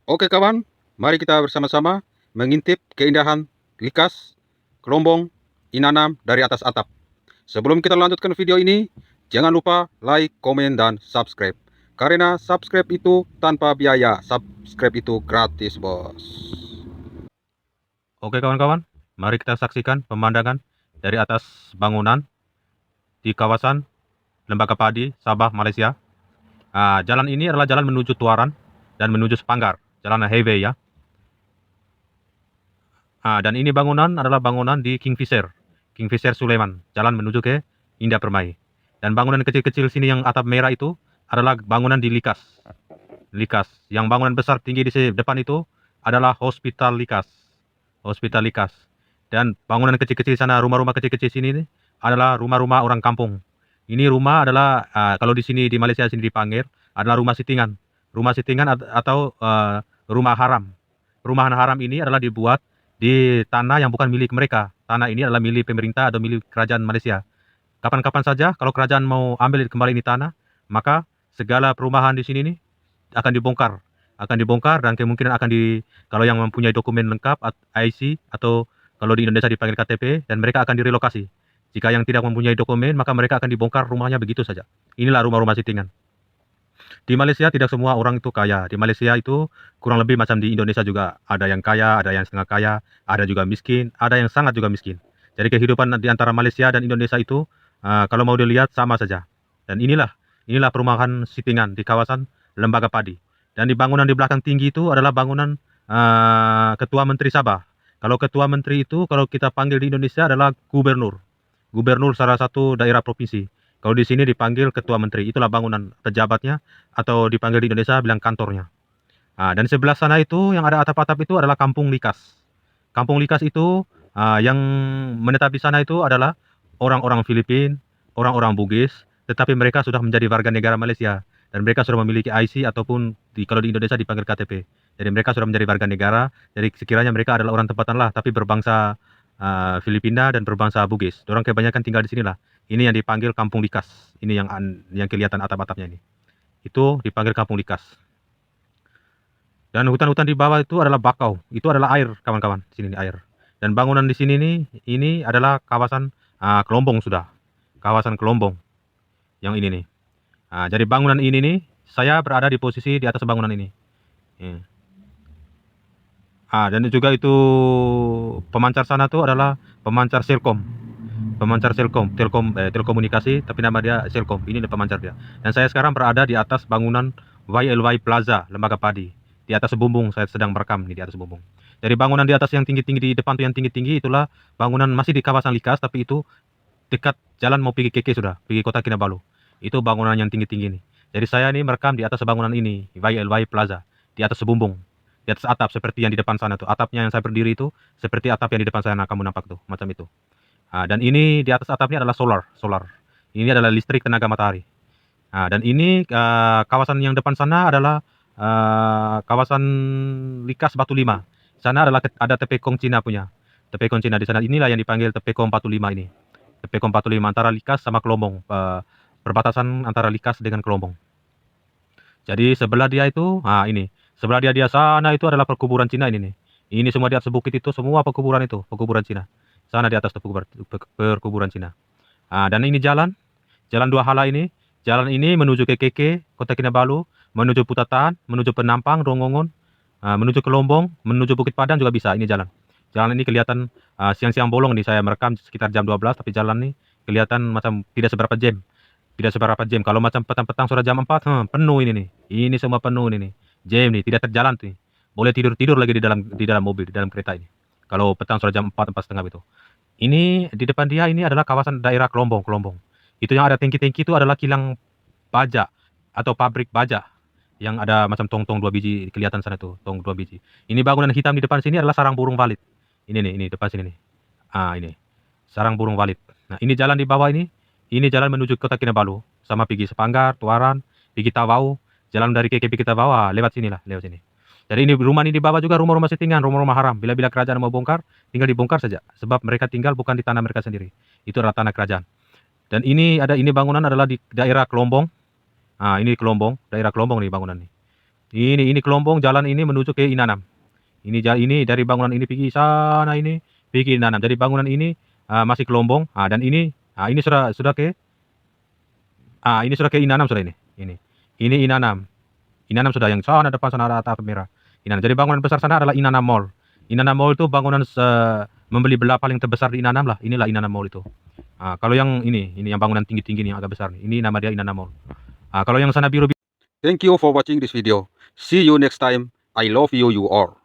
Oke kawan, mari kita bersama-sama mengintip keindahan Likas, Kelombong, Inanam dari atas atap. Sebelum kita lanjutkan video ini, jangan lupa like, komen, dan subscribe. Karena subscribe itu tanpa biaya, subscribe itu gratis bos. Oke kawan-kawan, mari kita saksikan pemandangan dari atas bangunan di kawasan Lembaga Padi, Sabah, Malaysia. Jalan ini adalah jalan menuju Tuaran dan menuju Sepanggar, jalan highway ya. Dan ini bangunan adalah bangunan di Kingfisher Sulaiman, jalan menuju ke Indah Permai. Dan bangunan kecil-kecil sini yang atap merah itu adalah bangunan di Likas. Yang bangunan besar tinggi di depan itu adalah Hospital Likas. Dan bangunan kecil-kecil sana, rumah-rumah kecil-kecil sini adalah rumah-rumah orang kampung. Ini rumah adalah kalau di sini di Malaysia sini dipanggil adalah rumah sitingan. Rumah sitingan atau rumah haram. Rumahan haram ini adalah dibuat di tanah yang bukan milik mereka. Tanah ini adalah milik pemerintah atau milik kerajaan Malaysia. Kapan-kapan saja kalau kerajaan mau ambil kembali ini tanah, maka segala perumahan di sini nih akan dibongkar dan kemungkinan kalau yang mempunyai dokumen lengkap IC atau kalau di Indonesia dipanggil KTP, dan mereka akan direlokasi. Jika yang tidak mempunyai dokumen, maka mereka akan dibongkar rumahnya begitu saja. Inilah rumah-rumah sitingan. Di Malaysia tidak semua orang itu kaya. Di Malaysia itu kurang lebih macam di Indonesia juga. Ada yang kaya, ada yang setengah kaya, ada juga miskin, ada yang sangat juga miskin. Jadi kehidupan di antara Malaysia dan Indonesia itu kalau mau dilihat sama saja. Dan inilah perumahan sitingan di kawasan Lembaga Padi. Dan di bangunan di belakang tinggi itu adalah bangunan Ketua Menteri Sabah. Kalau Ketua Menteri itu kalau kita panggil di Indonesia adalah gubernur. Gubernur salah satu daerah provinsi. Kalau di sini dipanggil Ketua Menteri, itulah bangunan pejabatnya, atau dipanggil di Indonesia bilang kantornya. Dan sebelah sana itu yang ada atap-atap itu adalah Kampung Likas. Kampung Likas itu yang menetap di sana itu adalah orang-orang Filipina, orang-orang Bugis, tetapi mereka sudah menjadi warga negara Malaysia dan mereka sudah memiliki IC ataupun kalau di Indonesia dipanggil KTP. Jadi mereka sudah menjadi warga negara. Jadi sekiranya mereka adalah orang tempatan lah, tapi berbangsa Filipina dan berbangsa Bugis. Orang kebanyakan tinggal di sinilah. Ini yang dipanggil Kampung Likas. Ini yang kelihatan atap-atapnya ini. Itu dipanggil Kampung Likas. Dan hutan-hutan di bawah itu adalah bakau. Itu adalah air, kawan-kawan. Sini nih air. Dan bangunan di sini nih, ini adalah kawasan Kelombong sudah. Kawasan Kelombong. Yang ini nih. Jadi bangunan ini nih, saya berada di posisi di atas bangunan ini. Dan juga itu pemancar sana tuh adalah pemancar Selkom. Telekomunikasi, tapi nama dia Selkom. Ini pemancar dia. Dan saya sekarang berada di atas bangunan YLY Plaza, Lembaga Padi. Di atas bumbung, saya sedang merekam nih di atas bumbung. Jadi bangunan di atas yang tinggi-tinggi di depan tuh yang tinggi-tinggi itulah bangunan masih di kawasan Likas, tapi itu dekat jalan mau pergi KK sudah, pergi Kota Kinabalu. Itu bangunan yang tinggi-tinggi nih. Jadi saya nih merekam di atas bangunan ini, YLY Plaza, di atas bumbung. Di atas atap seperti yang di depan sana tuh. Atapnya yang saya berdiri itu seperti atap yang di depan sana, kamu nampak tuh, macam itu. Dan ini di atas atapnya adalah solar. Ini adalah listrik tenaga matahari. Dan ini kawasan yang depan sana adalah kawasan Likas Batu Lima. Sana adalah ada Tepekong Cina punya. Tepekong Cina di sana inilah yang dipanggil Tepekong 45 ini. Tepekong 45 antara Likas sama Kelombong. Perbatasan antara Likas dengan Kelombong. Jadi sebelah dia itu, ini. Sebelah dia sana itu adalah perkuburan Cina ini nih. Ini semua di atas bukit itu semua perkuburan Cina. Sana di atas perkuburan Cina. Dan ini jalan dua hala ini. Jalan ini menuju ke KK, Kota Kinabalu, menuju Putatan, menuju Penampang, Rongongon, menuju Kelombong, menuju Bukit Padang juga bisa. Ini jalan. Jalan ini kelihatan siang-siang bolong nih, saya merekam sekitar jam 12, tapi jalan ini kelihatan macam tidak seberapa jam. Kalau macam petang-petang sudah jam 4, penuh ini nih. Ini semua penuh ini nih. Jam nih, tidak terjalan tuh. Boleh tidur-tidur lagi di dalam mobil, di dalam kereta ini. Kalau petang sudah jam 4, 4:30 itu. Ini di depan dia ini adalah kawasan daerah Kelombong. Itu yang ada tangki-tangki itu adalah kilang baja atau pabrik baja yang ada macam tong-tong 2 biji kelihatan sana tuh, tong 2 biji. Ini bangunan hitam di depan sini adalah sarang burung walet. Ini nih, ini depan sini nih. Ini sarang burung walet. Nah, ini jalan di bawah ini jalan menuju Kota Kinabalu sama pergi Sepanggar, Tuaran, pergi Tawau. Jalan dari KKP kita bawah, lewat sini. Jadi ini rumah ini di bawah juga rumah-rumah settingan, rumah-rumah haram. Bila-bila kerajaan mau bongkar, tinggal dibongkar saja. Sebab mereka tinggal bukan di tanah mereka sendiri. Itu adalah tanah kerajaan. Dan ini bangunan adalah di daerah Kelombong. Ini Kelombong, daerah Kelombong nih bangunan nih. Ini Kelombong, jalan ini menuju ke Inanam. Ini dari bangunan ini pergi sana ini, pergi Inanam. Jadi bangunan ini masih Kelombong, dan ini sudah ke Inanam sudah ini. Ini Inanam. Inanam sudah yang sana depan sana ada atap merah. Inanam. Jadi bangunan besar sana adalah Inanam Mall. Inanam Mall itu bangunan membeli belah paling terbesar di Inanam lah. Inilah Inanam Mall itu. Kalau yang ini yang bangunan tinggi-tinggi yang agak besar. Ini nama dia Inanam Mall. Kalau yang sana biru. Thank you for watching this video. See you next time. I love you all.